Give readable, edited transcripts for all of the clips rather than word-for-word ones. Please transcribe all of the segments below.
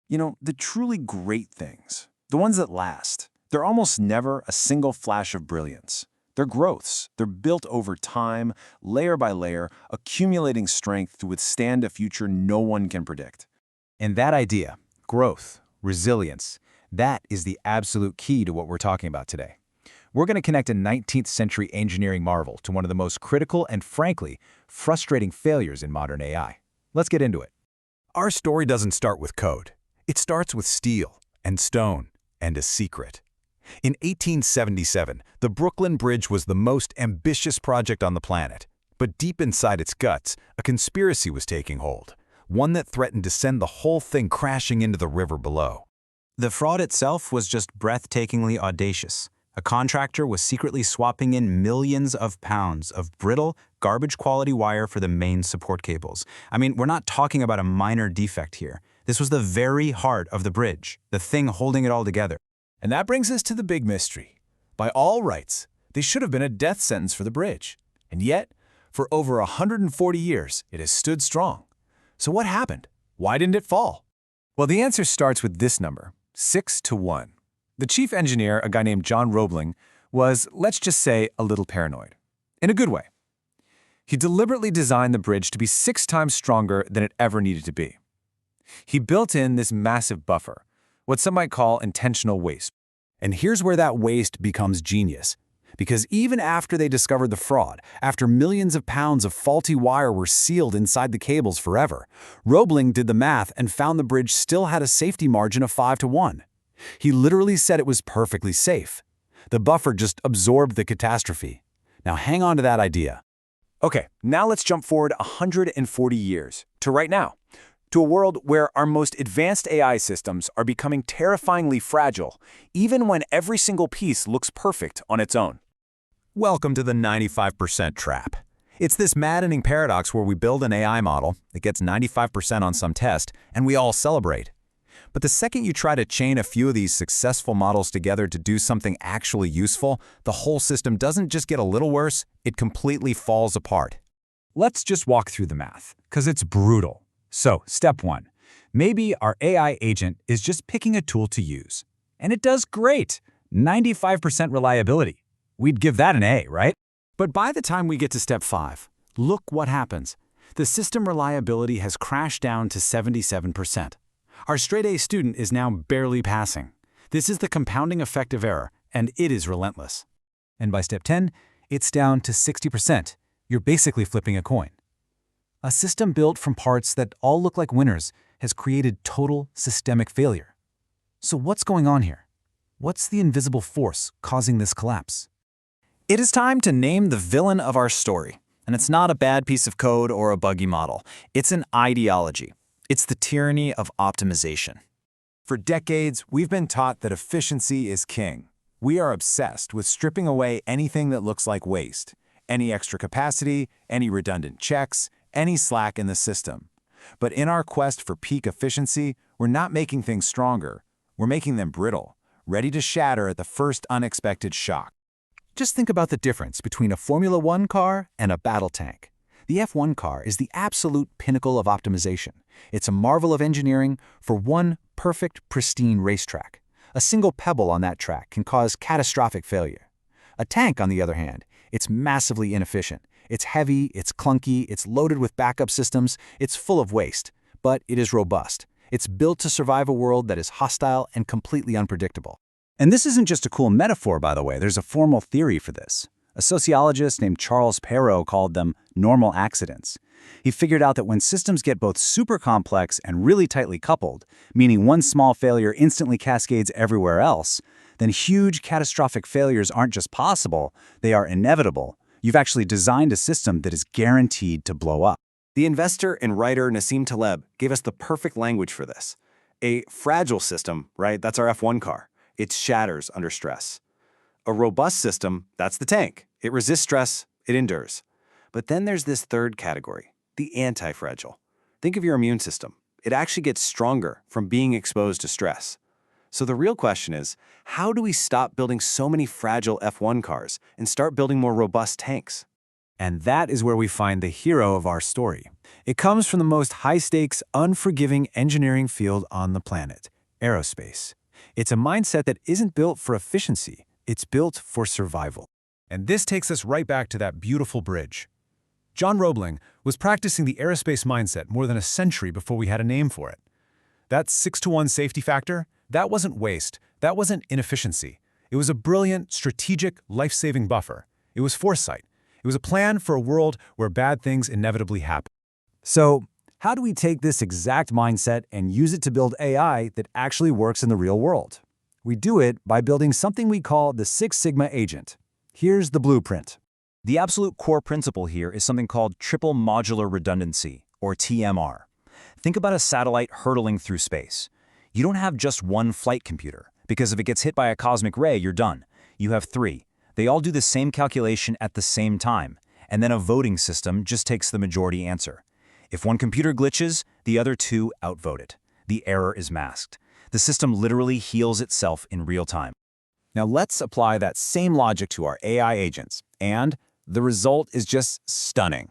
The truly great things, the ones that last, they're almost never a single flash of brilliance. They're growths. They're built over time, layer by layer, accumulating strength to withstand a future no one can predict. And that idea, growth, resilience, that is the absolute key to what we're talking about today. We're going to connect a 19th century engineering marvel to one of the most critical and, frankly, frustrating failures in modern AI. Let's get into it. Our story doesn't start with code. It starts with steel and stone and a secret. In 1877, the Brooklyn Bridge was the most ambitious project on the planet. But deep inside its guts, a conspiracy was taking hold, one that threatened to send the whole thing crashing into the river below. The fraud itself was just breathtakingly audacious. A contractor was secretly swapping in millions of pounds of brittle, garbage-quality wire for the main support cables. I mean, we're not talking about a minor defect here. This was the very heart of the bridge, the thing holding it all together. And that brings us to the big mystery. By all rights, they should have been a death sentence for the bridge. And yet, for over 140 years, it has stood strong. So what happened? Why didn't it fall? Well, the answer starts with this number, 6-1. The chief engineer, a guy named John Roebling, was, let's just say, a little paranoid. In a good way. He deliberately designed the bridge to be 6 times stronger than it ever needed to be. He built in this massive buffer, what some might call intentional waste. And here's where that waste becomes genius. Because even after they discovered the fraud, after millions of pounds of faulty wire were sealed inside the cables forever, Roebling did the math and found the bridge still had a safety margin of 5-1. He literally said it was perfectly safe. The buffer just absorbed the catastrophe. Now hang on to that idea. Okay, now let's jump forward 140 years, to right now, to a world where our most advanced AI systems are becoming terrifyingly fragile, even when every single piece looks perfect on its own. Welcome to the 95% trap. It's this maddening paradox where we build an AI model, it gets 95% on some test, and we all celebrate. But the second you try to chain a few of these successful models together to do something actually useful, the whole system doesn't just get a little worse, it completely falls apart. Let's just walk through the math, because it's brutal. So, step 1. Maybe our AI agent is just picking a tool to use. And it does great! 95% reliability. We'd give that an A, right? But by the time we get to step 5, look what happens. The system reliability has crashed down to 77%. Our straight-A student is now barely passing. This is the compounding effect of error, and it is relentless. And by step 10, it's down to 60%. You're basically flipping a coin. A system built from parts that all look like winners has created total systemic failure. So what's going on here? What's the invisible force causing this collapse? It is time to name the villain of our story. And it's not a bad piece of code or a buggy model. It's an ideology. It's the tyranny of optimization. For decades, we've been taught that efficiency is king. We are obsessed with stripping away anything that looks like waste, any extra capacity, any redundant checks, any slack in the system. But in our quest for peak efficiency, we're not making things stronger. We're making them brittle, ready to shatter at the first unexpected shock. Just think about the difference between a Formula One car and a battle tank. The F1 car is the absolute pinnacle of optimization. It's a marvel of engineering for one perfect, pristine racetrack. A single pebble on that track can cause catastrophic failure. A tank, on the other hand, it's massively inefficient. It's heavy, it's clunky, it's loaded with backup systems, it's full of waste. But it is robust. It's built to survive a world that is hostile and completely unpredictable. And this isn't just a cool metaphor, by the way. There's a formal theory for this. A sociologist named Charles Perrow called them normal accidents. He figured out that when systems get both super complex and really tightly coupled, meaning one small failure instantly cascades everywhere else, then huge catastrophic failures aren't just possible, they are inevitable. You've actually designed a system that is guaranteed to blow up. The investor and writer Nassim Taleb gave us the perfect language for this. A fragile system, right, that's our F1 car. It shatters under stress. A robust system, that's the tank. It resists stress, it endures. But then there's this third category, the anti-fragile. Think of your immune system. It actually gets stronger from being exposed to stress. So the real question is, how do we stop building so many fragile F1 cars and start building more robust tanks? And that is where we find the hero of our story. It comes from the most high-stakes, unforgiving engineering field on the planet, aerospace. It's a mindset that isn't built for efficiency, it's built for survival. And this takes us right back to that beautiful bridge. John Roebling was practicing the aerospace mindset more than a century before we had a name for it. That 6-to-1 safety factor, that wasn't waste, that wasn't inefficiency. It was a brilliant, strategic, life-saving buffer. It was foresight. It was a plan for a world where bad things inevitably happen. So, how do we take this exact mindset and use it to build AI that actually works in the real world? We do it by building something we call the Six Sigma agent. Here's the blueprint. The absolute core principle here is something called triple modular redundancy, or TMR. Think about a satellite hurtling through space. You don't have just one flight computer, because if it gets hit by a cosmic ray, you're done. You have three. They all do the same calculation at the same time, and then a voting system just takes the majority answer. If one computer glitches, the other two outvote it. The error is masked. The system literally heals itself in real time. Now let's apply that same logic to our AI agents, and the result is just stunning.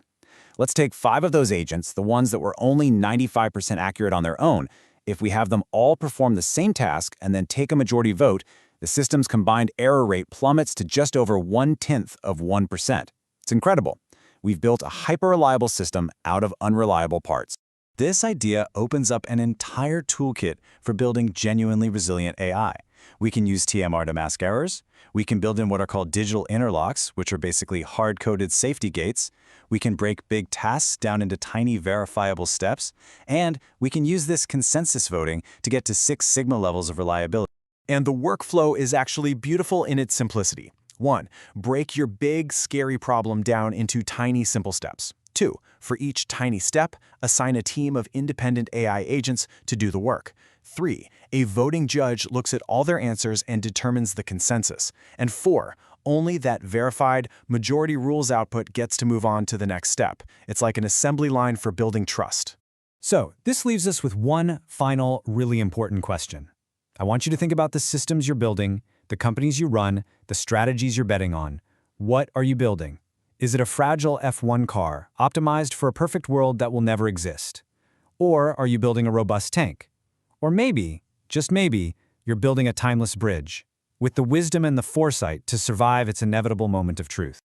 Let's take 5 of those agents, the ones that were only 95% accurate on their own. If we have them all perform the same task and then take a majority vote, the system's combined error rate plummets to just over 0.1%. It's incredible. We've built a hyper-reliable system out of unreliable parts. This idea opens up an entire toolkit for building genuinely resilient AI. We can use TMR to mask errors. We can build in what are called digital interlocks, which are basically hard-coded safety gates. We can break big tasks down into tiny verifiable steps. And we can use this consensus voting to get to 6 sigma levels of reliability. And the workflow is actually beautiful in its simplicity. 1. Break your big, scary problem down into tiny, simple steps. 2. For each tiny step, assign a team of independent AI agents to do the work. 3. A voting judge looks at all their answers and determines the consensus. And 4. Only that verified majority rules output gets to move on to the next step. It's like an assembly line for building trust. So, this leaves us with one final, really important question. I want you to think about the systems you're building, the companies you run, the strategies you're betting on. What are you building? Is it a fragile F1 car, optimized for a perfect world that will never exist? Or are you building a robust tank? Or maybe, just maybe, you're building a timeless bridge, with the wisdom and the foresight to survive its inevitable moment of truth.